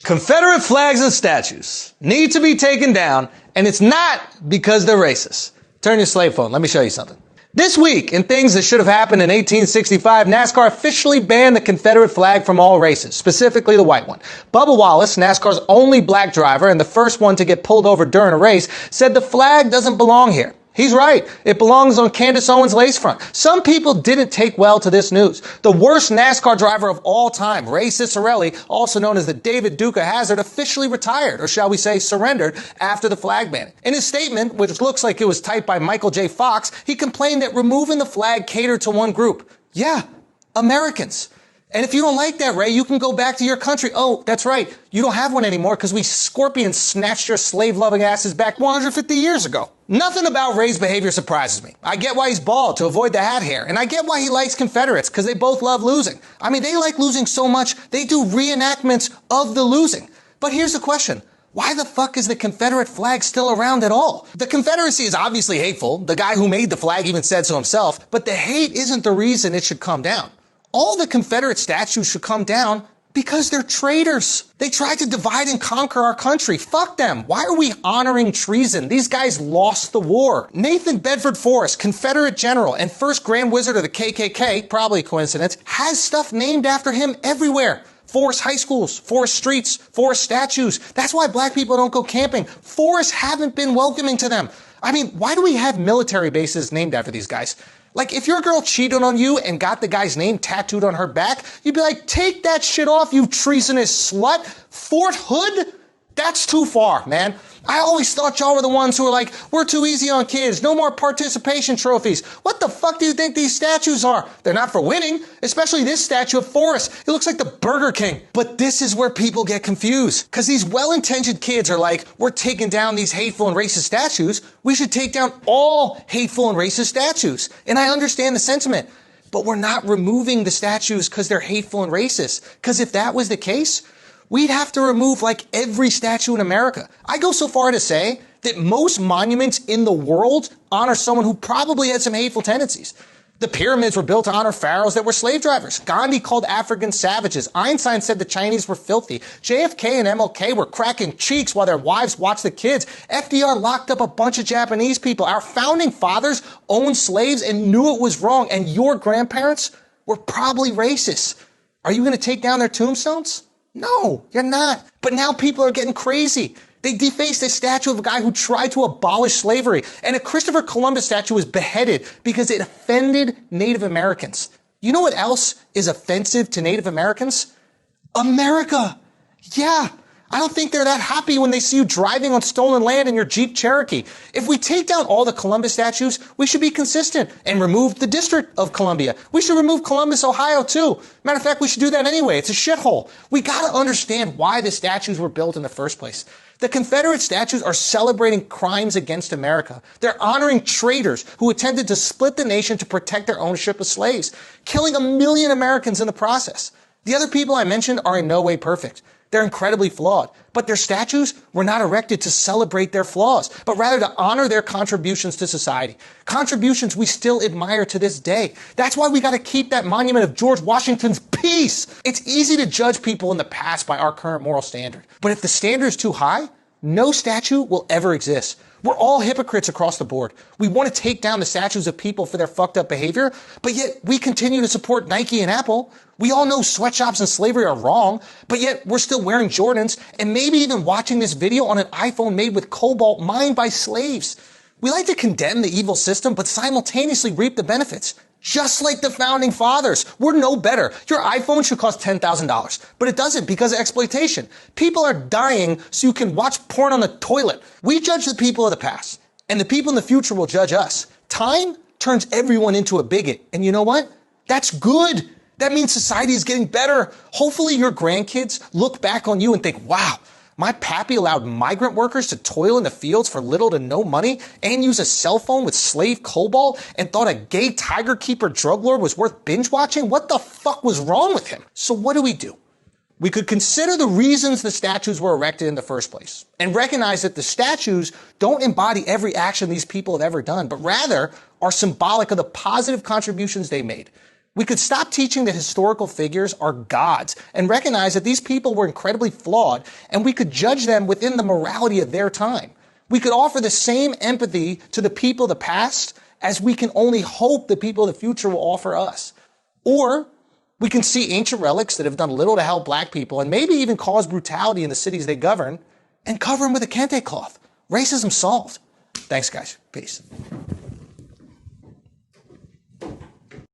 Confederate flags and statues need to be taken down, and it's not because they're racist. Turn your slave phone. Let me show you something. This week, in things that should have happened in 1865, NASCAR officially banned the Confederate flag from all races, specifically the white one. Bubba Wallace, NASCAR's only black driver and the first one to get pulled over during a race, said the flag doesn't belong here. He's right. It belongs on Candace Owens' lace front. Some people didn't take well to this news. The worst NASCAR driver of all time, Ray Ciccarelli, also known as the David Duke of Hazzard, officially retired, or shall we say surrendered, after the flag banning. In his statement, which looks like it was typed by Michael J. Fox, he complained that removing the flag catered to one group. Yeah, Americans. And if you don't like that, Ray, you can go back to your country. Oh, that's right. You don't have one anymore because we scorpions snatched your slave-loving asses back 150 years ago. Nothing about Ray's behavior surprises me. I get why he's bald, to avoid the hat hair. And I get why he likes Confederates, because they both love losing. I mean, they like losing so much, they do reenactments of the losing. But here's the question. Why the fuck is the Confederate flag still around at all? The Confederacy is obviously hateful. The guy who made the flag even said so himself. But the hate isn't the reason it should come down. All the Confederate statues should come down because they're traitors. They tried to divide and conquer our country. Fuck them. Why are we honoring treason? These guys lost the war. Nathan Bedford Forrest, Confederate general and first Grand Wizard of the KKK, probably a coincidence, has stuff named after him everywhere. Forest high schools, forest streets, forest statues. That's why black people don't go camping. Forests haven't been welcoming to them. I mean, why do we have military bases named after these guys? Like, if your girl cheated on you and got the guy's name tattooed on her back, you'd be like, take that shit off, you treasonous slut. Fort Hood? That's too far, man. I always thought y'all were the ones who were like, we're too easy on kids, no more participation trophies. What the fuck do you think these statues are? They're not for winning, especially this statue of Forrest. It looks like the Burger King. But this is where people get confused, because these well-intentioned kids are like, we're taking down these hateful and racist statues. We should take down all hateful and racist statues. And I understand the sentiment, but we're not removing the statues because they're hateful and racist. Because if that was the case, we'd have to remove like every statue in America. I go so far to say that most monuments in the world honor someone who probably had some hateful tendencies. The pyramids were built to honor pharaohs that were slave drivers. Gandhi called Africans savages. Einstein said the Chinese were filthy. JFK and MLK were cracking cheeks while their wives watched the kids. FDR locked up a bunch of Japanese people. Our founding fathers owned slaves and knew it was wrong. And your grandparents were probably racist. Are you going to take down their tombstones? No, you're not. But now people are getting crazy. They defaced a statue of a guy who tried to abolish slavery. And a Christopher Columbus statue was beheaded because it offended Native Americans. You know what else is offensive to Native Americans? America. Yeah. I don't think they're that happy when they see you driving on stolen land in your Jeep Cherokee. If we take down all the Columbus statues, we should be consistent and remove the District of Columbia. We should remove Columbus, Ohio, too. Matter of fact, we should do that anyway. It's a shithole. We gotta understand why the statues were built in the first place. The Confederate statues are celebrating crimes against America. They're honoring traitors who attempted to split the nation to protect their ownership of slaves, killing 1 million Americans in the process. The other people I mentioned are in no way perfect. They're incredibly flawed, but their statues were not erected to celebrate their flaws, but rather to honor their contributions to society. Contributions we still admire to this day. That's why we got to keep that monument of George Washington's peace. It's easy to judge people in the past by our current moral standard, but if the standard is too high, no statue will ever exist. We're all hypocrites across the board. We want to take down the statues of people for their fucked up behavior, but yet we continue to support Nike and Apple. We all know sweatshops and slavery are wrong, but yet we're still wearing Jordans and maybe even watching this video on an iPhone made with cobalt mined by slaves. We like to condemn the evil system, but simultaneously reap the benefits. Just like the founding fathers. We're no better. Your iPhone should cost $10,000, but it doesn't because of exploitation. People are dying so you can watch porn on the toilet. We judge the people of the past, and the people in the future will judge us. Time turns everyone into a bigot, and you know what? That's good. That means society is getting better. Hopefully your grandkids look back on you and think, wow, my pappy allowed migrant workers to toil in the fields for little to no money and use a cell phone with slave cobalt and thought a gay tiger keeper drug lord was worth binge watching? What the fuck was wrong with him? So what do? We could consider the reasons the statues were erected in the first place and recognize that the statues don't embody every action these people have ever done, but rather are symbolic of the positive contributions they made. We could stop teaching that historical figures are gods and recognize that these people were incredibly flawed, and we could judge them within the morality of their time. We could offer the same empathy to the people of the past as we can only hope the people of the future will offer us. Or we can see ancient relics that have done little to help black people and maybe even cause brutality in the cities they govern and cover them with a kente cloth. Racism solved. Thanks, guys. Peace.